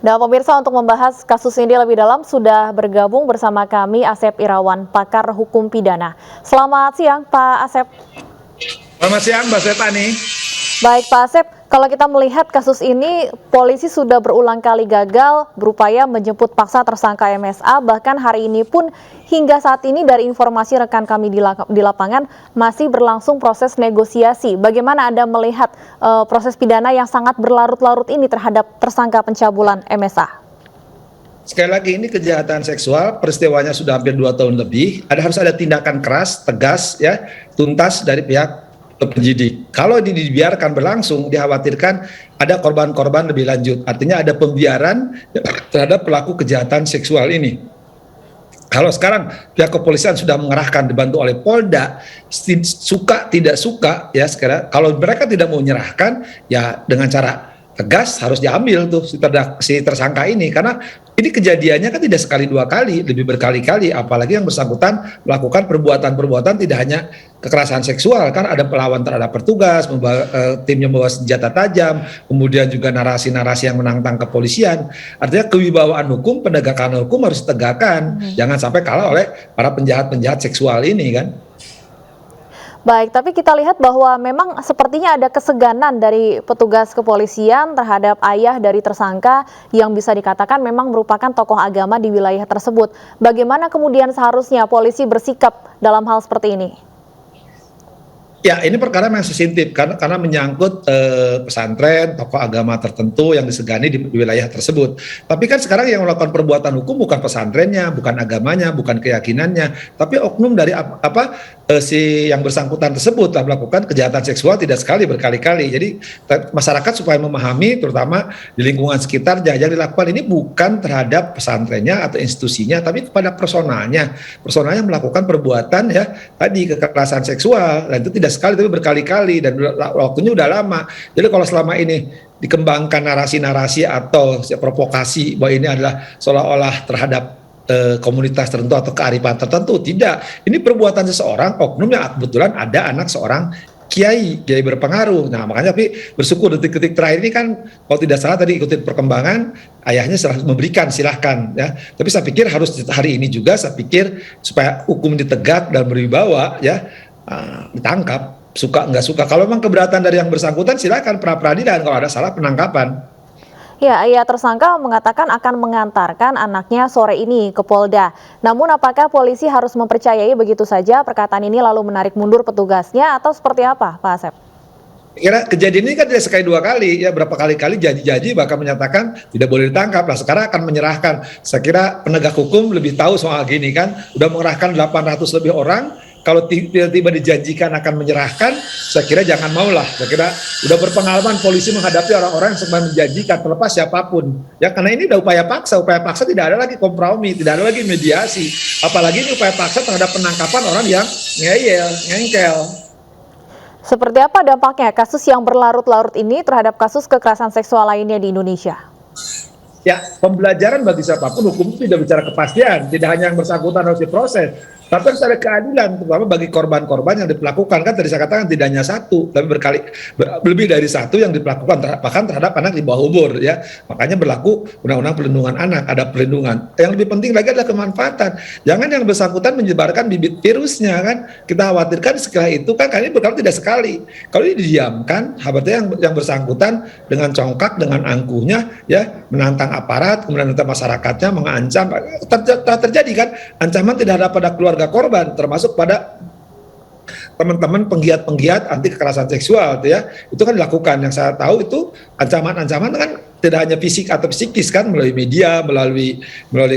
Dan pemirsa, untuk membahas kasus ini lebih dalam sudah bergabung bersama kami Asep Irawan, pakar hukum pidana. Selamat siang Pak Asep. Selamat siang Mbak Setani. Baik Pak Asep, kalau kita melihat kasus ini, polisi sudah berulang kali gagal berupaya menjemput paksa tersangka MSA, bahkan hari ini pun hingga saat ini dari informasi rekan kami di lapangan masih berlangsung proses negosiasi. Bagaimana Anda melihat proses pidana yang sangat berlarut-larut ini terhadap tersangka pencabulan MSA? Sekali lagi ini kejahatan seksual, peristiwanya sudah hampir 2 tahun lebih. Harus ada tindakan keras, tegas, ya, tuntas dari pihak penyidik. Kalau ini dibiarkan berlangsung, dikhawatirkan ada korban-korban lebih lanjut. Artinya ada pembiaran terhadap pelaku kejahatan seksual ini. Kalau sekarang pihak kepolisian sudah mengerahkan dibantu oleh Polda, suka tidak suka ya sekarang kalau mereka tidak mau menyerahkan ya dengan cara tegas harus diambil tuh si tersangka ini, karena ini kejadiannya kan tidak sekali dua kali, lebih berkali-kali, apalagi yang bersangkutan melakukan perbuatan-perbuatan tidak hanya kekerasan seksual, kan ada pelawan terhadap petugas, timnya membawa senjata tajam, kemudian juga narasi-narasi yang menantang kepolisian. Artinya kewibawaan hukum, penegakan hukum harus ditegakkan, jangan sampai kalah oleh para penjahat-penjahat seksual ini kan. Baik, tapi kita lihat bahwa memang sepertinya ada keseganan dari petugas kepolisian terhadap ayah dari tersangka yang bisa dikatakan memang merupakan tokoh agama di wilayah tersebut. Bagaimana kemudian seharusnya polisi bersikap dalam hal seperti ini? Ya, ini perkara yang sensitif karena menyangkut pesantren, tokoh agama tertentu yang disegani di wilayah tersebut. Tapi kan sekarang yang melakukan perbuatan hukum bukan pesantrennya, bukan agamanya, bukan keyakinannya, tapi oknum dari si yang bersangkutan tersebut telah melakukan kejahatan seksual tidak sekali, berkali-kali. Jadi masyarakat supaya memahami, terutama di lingkungan sekitar, yang dilakukan ini bukan terhadap pesantrennya atau institusinya, tapi kepada personalnya melakukan perbuatan ya tadi kekerasan seksual, dan itu tidak sekali tapi berkali-kali dan waktunya udah lama. Jadi kalau selama ini dikembangkan narasi-narasi atau provokasi bahwa ini adalah seolah-olah terhadap komunitas tertentu atau kearifan tertentu, tidak. Ini perbuatan seseorang oknum yang kebetulan ada anak seorang kiai berpengaruh. Nah makanya tapi bersyukur detik-detik terakhir ini kan kalau tidak salah tadi ikutin perkembangan ayahnya memberikan silahkan ya. Tapi saya pikir harus hari ini juga saya pikir supaya hukum ditegak dan berwibawa ya. Ditangkap, suka nggak suka. Kalau memang keberatan dari yang bersangkutan silakan pra peradilan, kalau ada salah penangkapan. Ya, ayah tersangka mengatakan akan mengantarkan anaknya sore ini ke Polda. Namun apakah polisi harus mempercayai begitu saja perkataan ini lalu menarik mundur petugasnya atau seperti apa, Pak Asep? Kira kejadian ini kan tidak sekali dua kali ya, berapa kali-kali janji-janji bahkan menyatakan tidak boleh ditangkap. Lah sekarang akan menyerahkan. Saya kira penegak hukum lebih tahu soal gini kan, udah mengerahkan 800 lebih orang. Kalau tiba-tiba dijanjikan akan menyerahkan, saya kira jangan maulah. Saya kira udah berpengalaman polisi menghadapi orang-orang yang sedang menjanjikan terlepas siapapun. Ya karena ini udah upaya paksa tidak ada lagi kompromi, tidak ada lagi mediasi. Apalagi ini upaya paksa terhadap penangkapan orang yang ngengkel. Seperti apa dampaknya kasus yang berlarut-larut ini terhadap kasus kekerasan seksual lainnya di Indonesia? Ya, pembelajaran bagi siapapun, hukum itu tidak bicara kepastian, tidak hanya yang bersangkutan harus diproses, tapi harus ada keadilan, terutama bagi korban-korban yang diperlakukan. Kan tadi saya katakan tidak hanya satu, tapi lebih dari satu yang diperlakukan, bahkan terhadap anak di bawah umur ya. Makanya berlaku Undang-Undang Perlindungan Anak, ada perlindungan. Yang lebih penting lagi adalah kemanfaatan. Jangan yang bersangkutan menyebarkan bibit virusnya kan. Kita khawatirkan setelah itu kan, karena ini berkali tidak sekali. Kalau ini didiamkan, habatnya yang bersangkutan dengan congkak, dengan angkuhnya ya menantang aparat, kemudian nanti masyarakatnya mengancam, terjadi kan ancaman tidak ada pada keluarga korban, termasuk pada teman-teman penggiat-penggiat anti kekerasan seksual itu kan dilakukan. Yang saya tahu itu ancaman-ancaman kan tidak hanya fisik atau psikis kan, melalui media, melalui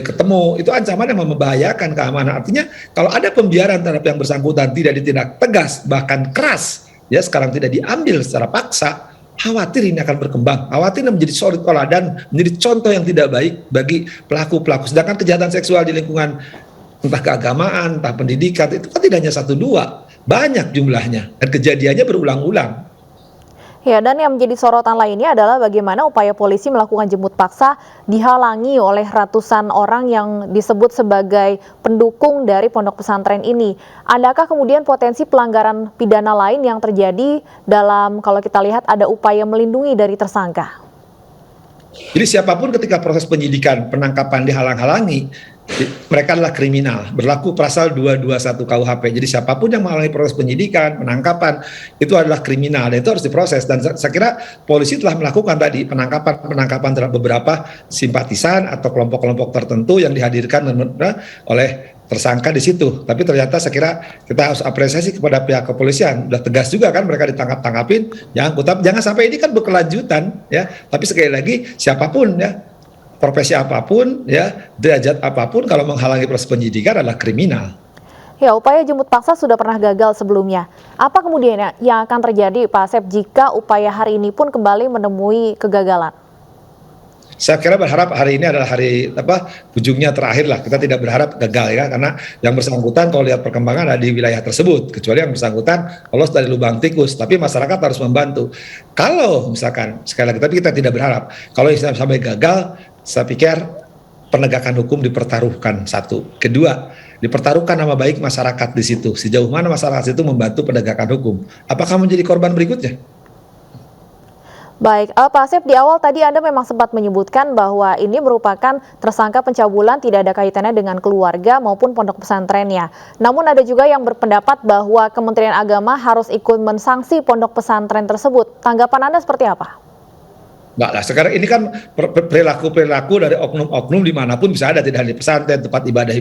ketemu, itu ancaman yang membahayakan keamanan. Artinya kalau ada pembiaran terhadap yang bersangkutan tidak ditindak tegas bahkan keras ya, sekarang tidak diambil secara paksa, khawatir ini akan berkembang, khawatir menjadi suri teladan, menjadi contoh yang tidak baik bagi pelaku-pelaku. Sedangkan kejahatan seksual di lingkungan entah keagamaan, entah pendidikan, itu kan tidak hanya 1-2, banyak jumlahnya, dan kejadiannya berulang-ulang. Ya, dan yang menjadi sorotan lainnya adalah bagaimana upaya polisi melakukan jemput paksa dihalangi oleh ratusan orang yang disebut sebagai pendukung dari pondok pesantren ini. Adakah kemudian potensi pelanggaran pidana lain yang terjadi dalam, kalau kita lihat ada upaya melindungi dari tersangka? Jadi siapapun ketika proses penyidikan, penangkapan dihalang-halangi, mereka adalah kriminal, berlaku pasal 221 KUHP. Jadi siapapun yang menghalangi proses penyidikan, penangkapan, itu adalah kriminal, dan itu harus diproses. Dan saya kira polisi telah melakukan tadi penangkapan terhadap beberapa simpatisan atau kelompok-kelompok tertentu yang dihadirkan oleh tersangka di situ. Tapi ternyata saya kira kita harus apresiasi kepada pihak kepolisian, udah tegas juga kan mereka ditangkap-tangkapin, jangan sampai ini kan berkelanjutan ya. Tapi sekali lagi siapapun ya, profesi apapun ya, derajat apapun, kalau menghalangi proses penyidikan adalah kriminal. Ya, upaya jemput paksa sudah pernah gagal sebelumnya. Apa kemudian yang akan terjadi, Pak Asep, jika upaya hari ini pun kembali menemui kegagalan? Saya kira berharap hari ini adalah hari ujungnya terakhir lah. Kita tidak berharap gagal ya, karena yang bersangkutan kalau lihat perkembangan ada di wilayah tersebut, kecuali yang bersangkutan lolos dari lubang tikus. Tapi masyarakat harus membantu. Kalau misalkan sekali lagi, tapi kita tidak berharap kalau sampai gagal, saya pikir penegakan hukum dipertaruhkan satu. Kedua, dipertaruhkan nama baik masyarakat di situ. Sejauh mana masyarakat itu membantu penegakan hukum? Apakah menjadi korban berikutnya? Baik, Pak Asep, di awal tadi Anda memang sempat menyebutkan bahwa ini merupakan tersangka pencabulan, tidak ada kaitannya dengan keluarga maupun pondok pesantrennya. Namun ada juga yang berpendapat bahwa Kementerian Agama harus ikut mensanksi pondok pesantren tersebut. Tanggapan Anda seperti apa? Enggak lah, sekarang ini kan perilaku dari oknum-oknum dimanapun bisa ada, tidak hanya di pesantren, tempat ibadah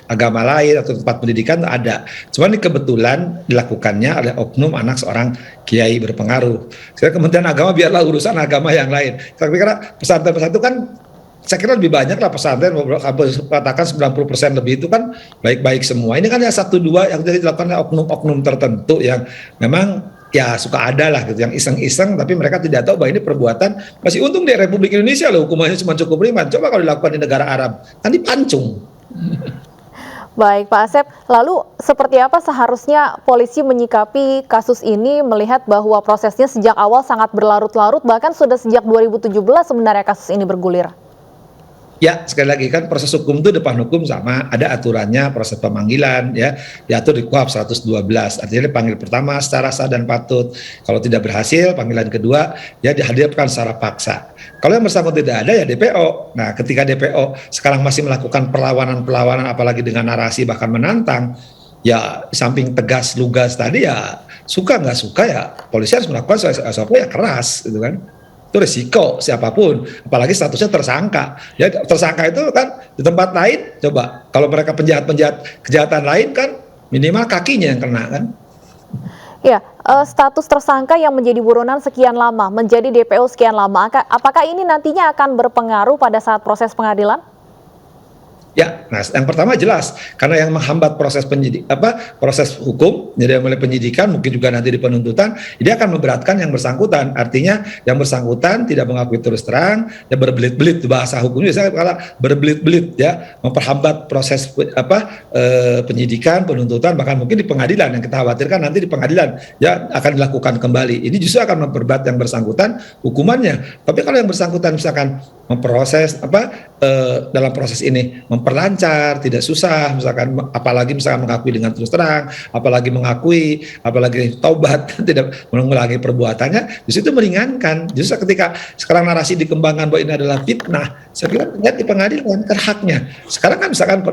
agama lain atau tempat pendidikan ada. Cuma ini kebetulan dilakukannya oleh oknum anak seorang kiai berpengaruh. Sekarang Kementerian Agama biarlah urusan agama yang lain. Saya kira pesantren-pesantren itu kan, saya kira lebih banyak lah pesantren, katakan 90% lebih itu kan baik-baik semua. Ini kan ya 1-2 yang dilakukan oleh oknum-oknum tertentu yang memang ya suka ada lah gitu, yang iseng-iseng, tapi mereka tidak tahu bahwa ini perbuatan. Masih untung di Republik Indonesia loh hukumannya cuma cukup ringan. Coba kalau dilakukan di negara Arab, kan dipancung. Baik, Pak Asep, lalu seperti apa seharusnya polisi menyikapi kasus ini, melihat bahwa prosesnya sejak awal sangat berlarut-larut, bahkan sudah sejak 2017 sebenarnya kasus ini bergulir? Ya, sekali lagi kan proses hukum itu depan hukum sama, ada aturannya, proses pemanggilan ya, diatur di KUHP 112. Artinya dipanggil pertama secara sah dan patut. Kalau tidak berhasil, panggilan kedua ya dihadirkan secara paksa. Kalau yang bersangkutan tidak ada ya DPO. Nah, ketika DPO sekarang masih melakukan perlawanan-perlawanan apalagi dengan narasi bahkan menantang, ya samping tegas lugas tadi ya suka nggak suka ya polisi harus melakukan sesuatu ya keras gitu kan. Itu risiko siapapun, apalagi statusnya tersangka. Ya tersangka itu kan di tempat lain, coba kalau mereka penjahat-penjahat kejahatan lain kan minimal kakinya yang kena kan. Ya, status tersangka yang menjadi buronan sekian lama, menjadi DPO sekian lama, apakah ini nantinya akan berpengaruh pada saat proses pengadilan? Ya, nah yang pertama jelas karena yang menghambat proses proses hukum, jadi mulai penyidikan mungkin juga nanti di penuntutan, ini akan memberatkan yang bersangkutan. Artinya yang bersangkutan tidak mengakui terus terang, ya berbelit-belit, bahasa hukumnya saya kata berbelit-belit ya, memperhambat proses penyidikan, penuntutan, bahkan mungkin di pengadilan. Yang kita khawatirkan nanti di pengadilan ya akan dilakukan kembali. Ini justru akan memperberat yang bersangkutan hukumannya. Tapi kalau yang bersangkutan misalkan memproses dalam proses ini memperlancar, tidak susah, misalkan apalagi misalkan mengakui dengan terus terang, apalagi taubat, tidak mengulangi perbuatannya, justru itu meringankan. Justru ketika sekarang narasi dikembangkan bahwa ini adalah fitnah, saya kira lihat di pengadilan kan haknya. Sekarang kan misalkan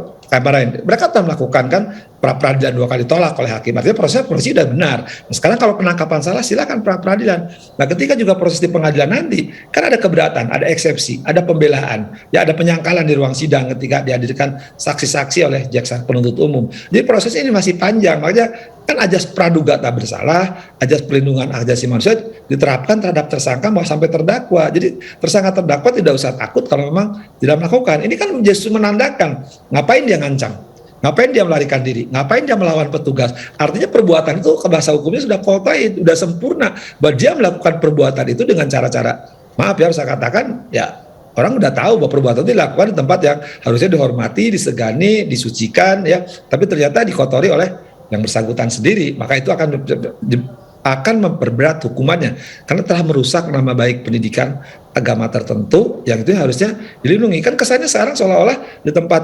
mereka telah melakukan kan pra-peradilan 2 kali tolak oleh hakim, artinya proses polisi sudah benar. Nah, sekarang kalau penangkapan salah silakan pra-peradilan. Nah, ketika juga proses di pengadilan nanti kan ada keberatan, ada eksepsi, ada pembelaan, ya ada penyangkalan di ruang sidang ketika dihadirkan saksi-saksi oleh jaksa penuntut umum. Jadi proses ini masih panjang, makanya kan ajas praduga tak bersalah, ajas pelindungan hak asasi manusia diterapkan terhadap tersangka mau sampai terdakwa. Jadi tersangka terdakwa tidak usah takut kalau memang tidak melakukan. Ini kan justru menandakan ngapain dia ngancam, ngapain dia melarikan diri, ngapain dia melawan petugas. Artinya perbuatan itu ke bahasa hukumnya sudah qualified, sudah sempurna bahwa dia melakukan perbuatan itu dengan cara-cara, maaf ya harus saya katakan ya, orang udah tahu bahwa perbuatan itu dilakukan di tempat yang harusnya dihormati, disegani, disucikan ya, tapi ternyata dikotori oleh yang bersangkutan sendiri, maka itu akan memperberat hukumannya karena telah merusak nama baik pendidikan agama tertentu yang itu harusnya dilindungi. Kan kesannya sekarang seolah-olah di tempat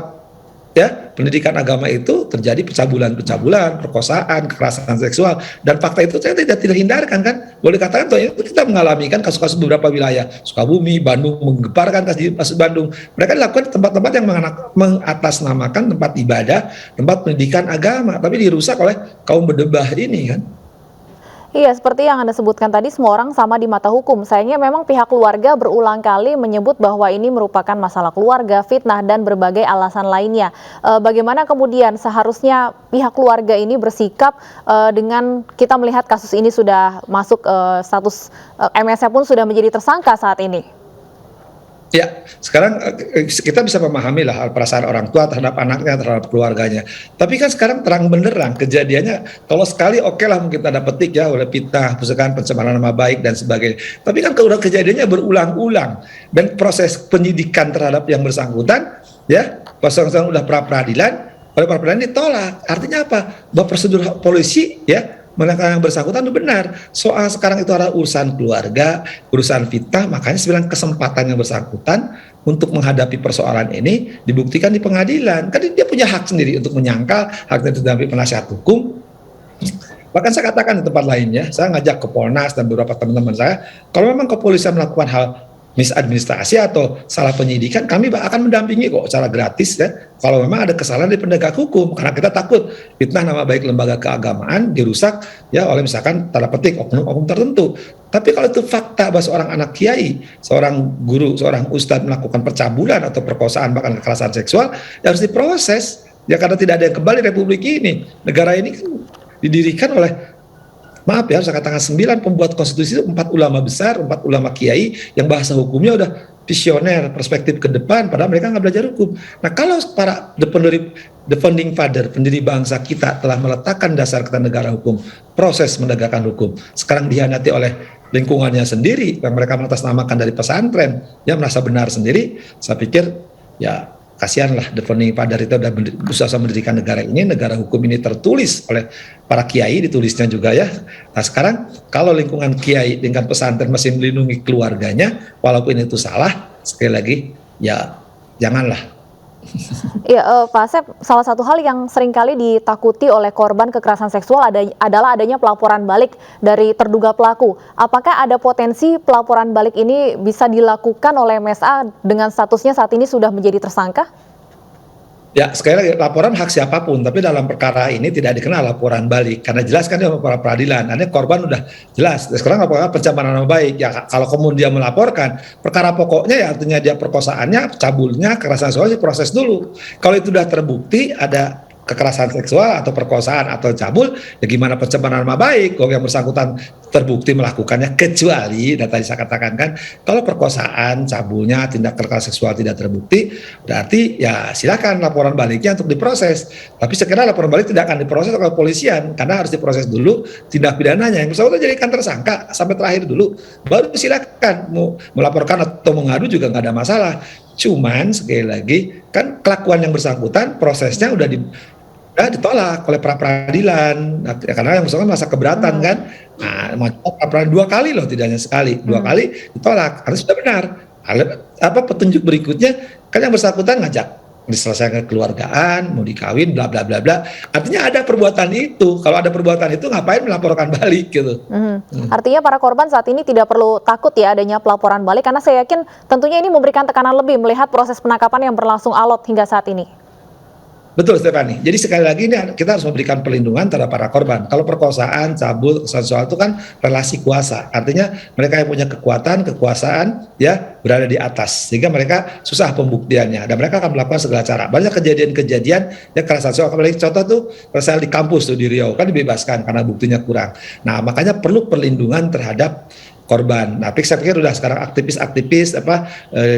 ya pendidikan agama itu terjadi pencabulan, perkosaan, kekerasan seksual, dan fakta itu saya tidak hindarkan kan, boleh katakan toh itu kita mengalami kan kasus-kasus beberapa wilayah, Sukabumi, Bandung menggemparkan kasus Bandung, mereka dilakukan di tempat-tempat yang mengatasnamakan tempat ibadah, tempat pendidikan agama, tapi dirusak oleh kaum berdebah ini kan. Iya, seperti yang Anda sebutkan tadi, semua orang sama di mata hukum. Sayangnya memang pihak keluarga berulang kali menyebut bahwa ini merupakan masalah keluarga, fitnah, dan berbagai alasan lainnya. Bagaimana kemudian seharusnya pihak keluarga ini bersikap dengan kita melihat kasus ini sudah masuk status MS-nya pun sudah menjadi tersangka saat ini? Ya, sekarang kita bisa memahami lah perasaan orang tua terhadap anaknya, terhadap keluarganya. Tapi kan sekarang terang benderang kejadiannya. Kalau sekali oke lah mungkin tanda petik ya oleh fitnah, misalkan pencemaran nama baik dan sebagainya. Tapi kan kalau kejadiannya berulang-ulang dan proses penyidikan terhadap yang bersangkutan, ya, proses udah pra peradilan, oleh pra peradilan ditolak. Artinya apa? Bahwa prosedur polisi ya menangkap yang bersangkutan itu benar. Soal sekarang itu adalah urusan keluarga, urusan fitnah, makanya saya bilang kesempatan yang bersangkutan untuk menghadapi persoalan ini dibuktikan di pengadilan. Kan dia punya hak sendiri untuk menyangkal, haknya didampingi penasihat hukum. Bahkan saya katakan di tempat lainnya, saya ngajak ke Polnas dan beberapa teman-teman saya, kalau memang kepolisian melakukan hal misadministrasi atau salah penyidikan, kami akan mendampingi kok secara gratis ya. Kalau memang ada kesalahan dari penegak hukum, karena kita takut fitnah nama baik lembaga keagamaan dirusak ya oleh misalkan tanda petik oknum-oknum tertentu. Tapi kalau itu fakta bahwa seorang anak kiai, seorang guru, seorang ustadz melakukan percabulan atau perkosaan bahkan kekerasan seksual, ya harus diproses. Ya karena tidak ada yang kebal di republik ini. Negara ini kan didirikan oleh, maaf ya, saya katakan 9 pembuat konstitusi itu 4 ulama besar, 4 ulama kiai yang bahasa hukumnya udah visioner, perspektif ke depan, padahal mereka nggak belajar hukum. Nah kalau para the founding father, pendiri bangsa kita telah meletakkan dasar ketatanegaraan hukum, proses menegakkan hukum, sekarang dihianati oleh lingkungannya sendiri, yang mereka mengatasnamakan dari pesantren, yang merasa benar sendiri, saya pikir ya kasihanlah the founding father itu udah berusaha mendirikan negara ini, negara hukum ini tertulis oleh para kiai, ditulisnya juga ya. Nah sekarang kalau lingkungan kiai dengan pesantren masih melindungi keluarganya, walaupun itu salah, sekali lagi ya janganlah. Ya, Pak Asep, salah satu hal yang seringkali ditakuti oleh korban kekerasan seksual adalah adanya pelaporan balik dari terduga pelaku. Apakah ada potensi pelaporan balik ini bisa dilakukan oleh MSA dengan statusnya saat ini sudah menjadi tersangka? Ya, sekali lagi laporan hak siapapun, tapi dalam perkara ini tidak dikenal laporan balik karena jelas kan dia para peradilan. Artinya korban udah jelas. Sekarang apakah pencemaran nama baik? Ya kalau kemudian dia melaporkan perkara pokoknya ya artinya dia perkosaannya, cabulnya, kekerasan seksual proses dulu. Kalau itu sudah terbukti ada kekerasan seksual atau perkosaan atau cabul, ya gimana pencemaran nama baik kalau yang bersangkutan terbukti melakukannya, kecuali tadi saya katakan kan kalau perkosaan, cabulnya, tindak kekerasan seksual tidak terbukti, berarti ya silakan laporan baliknya untuk diproses. Tapi sekiranya laporan balik tidak akan diproses oleh kepolisian karena harus diproses dulu tindak pidananya, yang bersangkutan jadikan tersangka sampai terakhir dulu, baru silakan mau melaporkan atau mengadu juga nggak ada masalah. Cuman sekali lagi kan kelakuan yang bersangkutan prosesnya udah ditolak oleh pra peradilan karena yang bersangkutan merasa keberatan kan. Nah, pra peradilan 2 kali loh, tidak hanya sekali, 2 kali ditolak karena sudah benar. Apa petunjuk berikutnya kan yang bersangkutan ngajak diselesaikan kekeluargaan, mau dikawin, bla bla bla bla. Artinya ada perbuatan itu. Kalau ada perbuatan itu ngapain melaporkan balik gitu. Artinya para korban saat ini tidak perlu takut ya adanya pelaporan balik karena saya yakin tentunya ini memberikan tekanan lebih melihat proses penangkapan yang berlangsung alot hingga saat ini. Betul Stefani. Jadi sekali lagi ini kita harus memberikan perlindungan terhadap para korban. Kalau perkosaan, cabul, kekerasan seksual itu kan relasi kuasa. Artinya mereka yang punya kekuasaan ya berada di atas sehingga mereka susah pembuktiannya dan mereka akan melakukan segala cara. Banyak kejadian-kejadian ya kekerasan seksual. Apalagi contoh tuh saya di kampus tuh di Riau kan dibebaskan karena buktinya kurang. Nah makanya perlu perlindungan terhadap korban. Nah, saya pikir udah sekarang aktivis-aktivis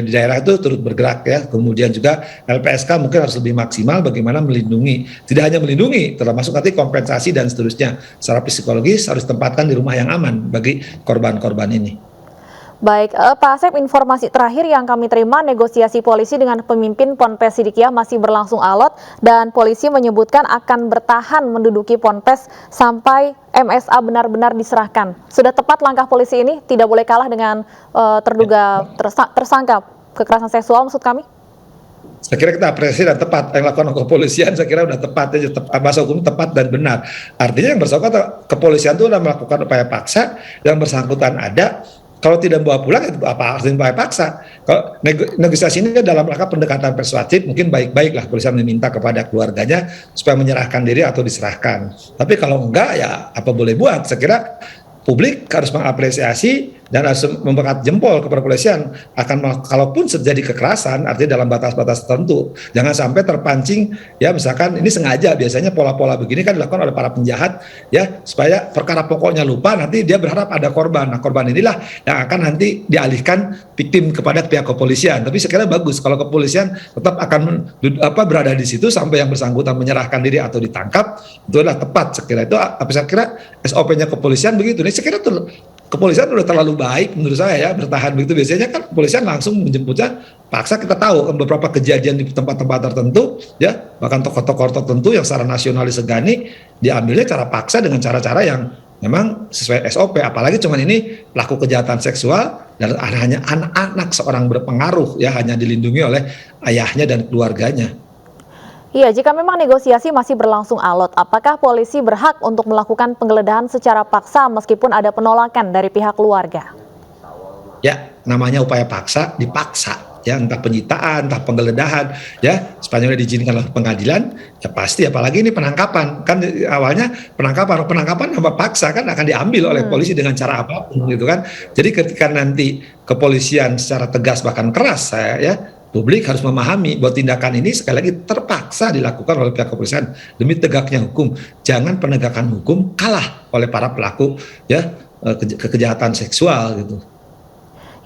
di daerah itu turut bergerak ya. Kemudian juga LPSK mungkin harus lebih maksimal bagaimana melindungi. Tidak hanya melindungi, termasuk nanti kompensasi dan seterusnya. Secara psikologis harus tempatkan di rumah yang aman bagi korban-korban ini. Baik, Pak Asep, informasi terakhir yang kami terima, negosiasi polisi dengan pemimpin Ponpes Sidikiyah masih berlangsung alot dan polisi menyebutkan akan bertahan menduduki Ponpes sampai MSA benar-benar diserahkan. Sudah tepat langkah polisi ini? Tidak boleh kalah dengan terduga tersangka kekerasan seksual maksud kami? Saya kira kita apresiasi dan tepat yang dilakukan kepolisian. Saya kira udah tepat aja, bahasa hukum tepat dan benar. Artinya yang bersangkutan kepolisian itu sudah melakukan upaya paksa, yang bersangkutan ada. Kalau tidak bawa pulang itu apa artinya upaya paksa? Kalau negosiasi ini dalam rangka pendekatan persuasif, mungkin baik-baiklah polisian meminta kepada keluarganya supaya menyerahkan diri atau diserahkan. Tapi kalau enggak ya apa boleh buat. Saya kira publik harus mengapresiasi dan harus memberikan jempol kepada kepolisian akan kalaupun terjadi kekerasan artinya dalam batas-batas tertentu, jangan sampai terpancing ya, misalkan ini sengaja, biasanya pola-pola begini kan dilakukan oleh para penjahat ya, supaya perkara pokoknya lupa, nanti dia berharap ada korban. Nah, korban inilah yang akan nanti dialihkan victim kepada pihak kepolisian. Tapi sekiranya bagus kalau kepolisian tetap akan berada di situ sampai yang bersangkutan menyerahkan diri atau ditangkap, itu adalah tepat. Sekira itu saya kira SOP-nya kepolisian begitu. Ini sekira kepolisian udah terlalu baik menurut saya ya, bertahan begitu. Biasanya kan kepolisian langsung menjemputnya paksa. Kita tahu kan beberapa kejadian di tempat-tempat tertentu ya, bahkan tokoh-tokoh tertentu yang secara nasionalis segani diambilnya cara paksa dengan cara-cara yang memang sesuai SOP. Apalagi cuman ini pelaku kejahatan seksual dan hanya anak-anak seorang berpengaruh ya, hanya dilindungi oleh ayahnya dan keluarganya. Iya, jika memang negosiasi masih berlangsung alot, apakah polisi berhak untuk melakukan penggeledahan secara paksa meskipun ada penolakan dari pihak keluarga? Ya, namanya upaya paksa, dipaksa. Ya, entah penyitaan, entah penggeledahan, ya, sepanjang diizinkan oleh pengadilan, ya pasti. Apalagi ini penangkapan, kan awalnya penangkapan tanpa paksa kan akan diambil oleh polisi dengan cara apapun, gitu kan. Jadi ketika nanti kepolisian secara tegas bahkan keras, publik harus memahami bahwa tindakan ini sekali lagi terpaksa dilakukan oleh pihak kepolisian demi tegaknya hukum. Jangan penegakan hukum kalah oleh para pelaku ya kejahatan seksual gitu.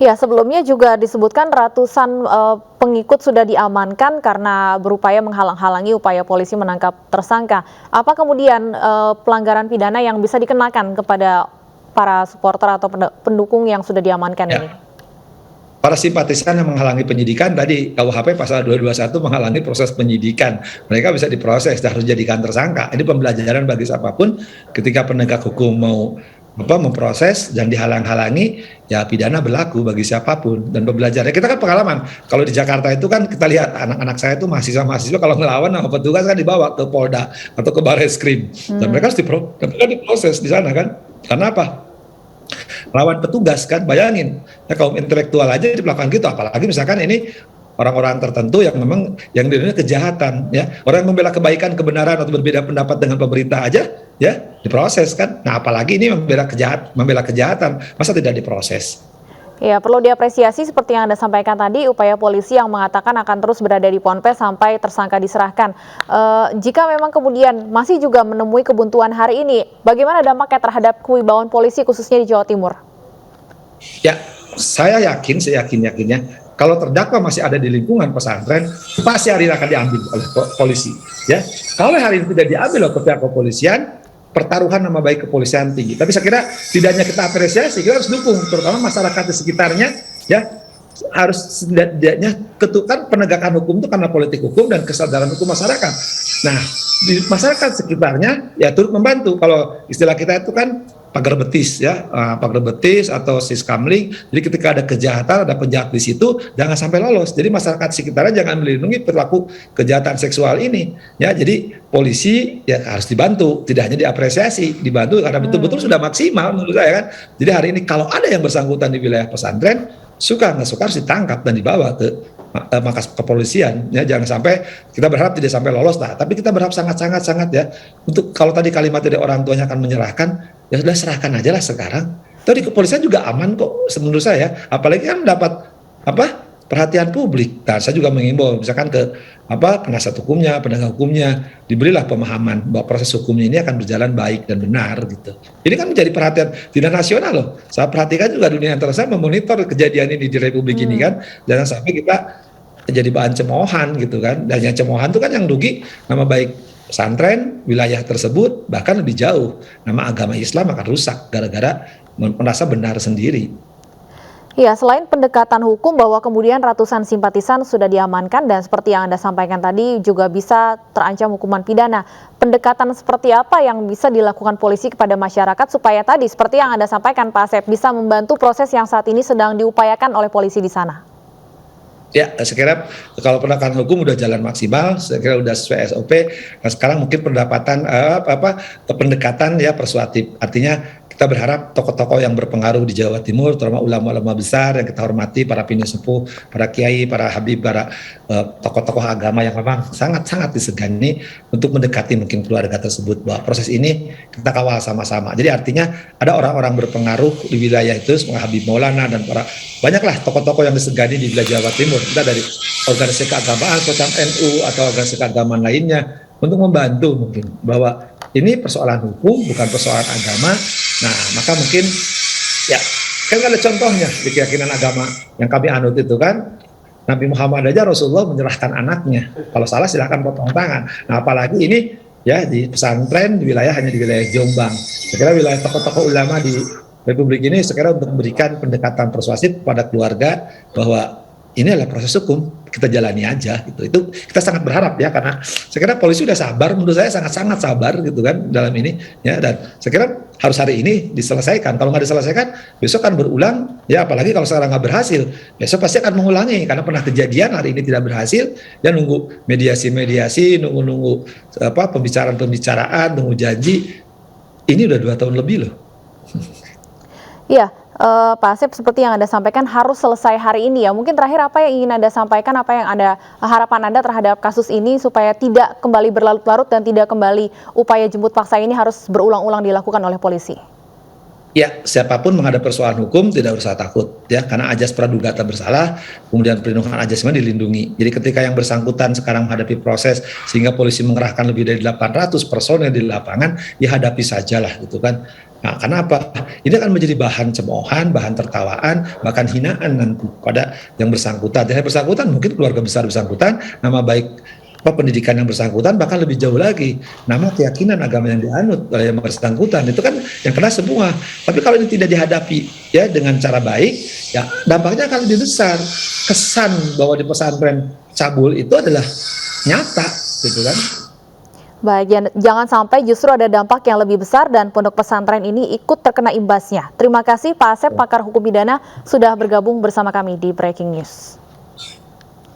Ya, sebelumnya juga disebutkan ratusan pengikut sudah diamankan karena berupaya menghalang-halangi upaya polisi menangkap tersangka. Apa kemudian pelanggaran pidana yang bisa dikenakan kepada para supporter atau pendukung yang sudah diamankan ini? Para simpatisan yang menghalangi penyidikan, tadi KUHP pasal 221 menghalangi proses penyidikan. Mereka bisa diproses dan harus dijadikan tersangka. Ini pembelajaran bagi siapapun ketika penegak hukum mau memproses dan dihalang-halangi, ya pidana berlaku bagi siapapun. Dan pembelajaran, kita kan pengalaman, kalau di Jakarta itu kan kita lihat anak-anak saya itu mahasiswa kalau ngelawan sama petugas kan dibawa ke Polda atau ke Barreskrim. Dan mereka harus diproses di sana kan. Karena apa? Lawan petugas kan, bayangin ya, kaum intelektual aja dilakukan gitu, apalagi misalkan ini orang-orang tertentu yang memang yang dirinya kejahatan ya, orang yang membela kebaikan, kebenaran atau berbeda pendapat dengan pemerintah aja ya diproses kan. Nah apalagi ini membela kejahatan, masa tidak diproses? Ya, perlu diapresiasi seperti yang Anda sampaikan tadi, upaya polisi yang mengatakan akan terus berada di Ponpes sampai tersangka diserahkan. Jika memang kemudian masih juga menemui kebuntuan hari ini, bagaimana dampaknya terhadap kewibawaan polisi khususnya di Jawa Timur? Ya, saya yakinnya kalau terdakwa masih ada di lingkungan pesantren, pasti hari ini akan diambil oleh polisi. Ya, kalau hari ini tidak diambil oleh pihak kepolisian, pertaruhan nama baik kepolisian tinggi. Tapi saya kira tidak hanya kita apresiasi, kita harus dukung, terutama masyarakat di sekitarnya, ya harus setidaknya ketukan penegakan hukum itu karena politik hukum dan kesadaran hukum masyarakat. Nah, di masyarakat sekitarnya ya turut membantu. Kalau istilah kita itu kan pagar betis ya, pagar betis atau siskamling. Jadi ketika ada kejahatan, ada penjahat di situ, jangan sampai lolos. Jadi masyarakat sekitarnya jangan melindungi pelaku kejahatan seksual ini. Ya, jadi polisi ya harus dibantu, tidak hanya diapresiasi, dibantu karena betul-betul sudah maksimal menurut saya kan. Jadi hari ini kalau ada yang bersangkutan di wilayah pesantren, suka nggak suka harus ditangkap dan dibawa ke markas kepolisian. Ya, jangan sampai, kita berharap tidak sampai lolos lah. Tapi kita berharap sangat ya. Untuk kalau tadi kalimat dari orang tuanya akan menyerahkan, ya sudah serahkan aja lah sekarang. Tadi kepolisian juga aman kok menurut saya. Apalagi kan dapat perhatian publik. Nah, saya juga mengimbau misalkan ke penasihat hukumnya, penegak hukumnya, diberilah pemahaman bahwa proses hukumnya ini akan berjalan baik dan benar gitu. Ini kan menjadi perhatian tidak nasional loh. Saya perhatikan juga dunia internasional memonitor kejadian ini di Republik ini kan. Jangan sampai kita jadi bahan cemoohan gitu kan. Dan yang cemoohan itu kan yang rugi nama baik pesantren, wilayah tersebut, bahkan lebih jauh nama agama Islam akan rusak gara-gara merasa benar sendiri. Ya, selain pendekatan hukum bahwa kemudian ratusan simpatisan sudah diamankan dan seperti yang Anda sampaikan tadi juga bisa terancam hukuman pidana. Pendekatan seperti apa yang bisa dilakukan polisi kepada masyarakat supaya tadi seperti yang Anda sampaikan Pak Asep bisa membantu proses yang saat ini sedang diupayakan oleh polisi di sana? Ya, saya kira kalau penegakan hukum udah jalan maksimal, saya kira udah sesuai SOP. Nah, sekarang mungkin pendekatan ya persuasif. Artinya kita berharap tokoh-tokoh yang berpengaruh di Jawa Timur, terutama ulama-ulama besar yang kita hormati, para pini sepuh, para kiai, para habib, para tokoh-tokoh agama yang memang sangat-sangat disegani untuk mendekati mungkin keluarga tersebut, bahwa proses ini kita kawal sama-sama. Jadi artinya ada orang-orang berpengaruh di wilayah itu, seperti Habib Maulana dan para banyaklah tokoh-tokoh yang disegani di wilayah Jawa Timur. Kita dari organisasi keagamaan semacam NU atau organisasi keagamaan lainnya untuk membantu mungkin bahwa ini persoalan hukum bukan persoalan agama. Nah, maka mungkin ya kan ada contohnya di keyakinan agama yang kami anut itu kan, Nabi Muhammad aja Rasulullah menyerahkan anaknya. Kalau salah silahkan potong tangan. Nah, apalagi ini ya di pesantren di wilayah hanya di wilayah Jombang. Saya kira wilayah tokoh-tokoh ulama di Republik ini saya kira untuk memberikan pendekatan persuasif pada keluarga bahwa ini adalah proses hukum, kita jalani aja gitu. Itu kita sangat berharap ya, karena saya kira polisi sudah sabar, menurut saya sangat-sangat sabar gitu kan dalam ini ya, dan saya kira harus hari ini diselesaikan. Kalau nggak diselesaikan besok kan berulang ya, apalagi kalau sekarang nggak berhasil besok pasti akan mengulangi karena pernah kejadian hari ini tidak berhasil ya, nunggu mediasi-mediasi, nunggu pembicaraan-pembicaraan, nunggu janji, ini udah 2 tahun lebih loh. Iya, Pak Asep, seperti yang Anda sampaikan harus selesai hari ini ya. Mungkin terakhir apa yang ingin Anda sampaikan, apa yang harapan Anda terhadap kasus ini supaya tidak kembali berlarut-larut dan tidak kembali upaya jemput paksa ini harus berulang-ulang dilakukan oleh polisi? Ya, siapapun menghadapi persoalan hukum tidak usah takut ya, karena ajas praduga tak bersalah, kemudian perlindungan ajasnya dilindungi. Jadi ketika yang bersangkutan sekarang menghadapi proses sehingga polisi mengerahkan lebih dari 800 personel di lapangan, ya hadapi sajalah gitu kan. Nah, karena apa? Ini akan menjadi bahan cemoohan, bahan tertawaan, bahkan hinaan nanti pada yang bersangkutan. Dan yang bersangkutan mungkin keluarga besar bersangkutan, nama baik pendidikan yang bersangkutan, bahkan lebih jauh lagi nama keyakinan agama yang dianut oleh yang bersangkutan, itu kan yang kena semua. Tapi kalau ini tidak dihadapi ya dengan cara baik, ya dampaknya akan lebih besar. Kesan bahwa di pesantren cabul itu adalah nyata gitu kan. Baik, jangan sampai justru ada dampak yang lebih besar dan pondok pesantren ini ikut terkena imbasnya. Terima kasih Pak Asep, pakar hukum pidana, sudah bergabung bersama kami di Breaking News.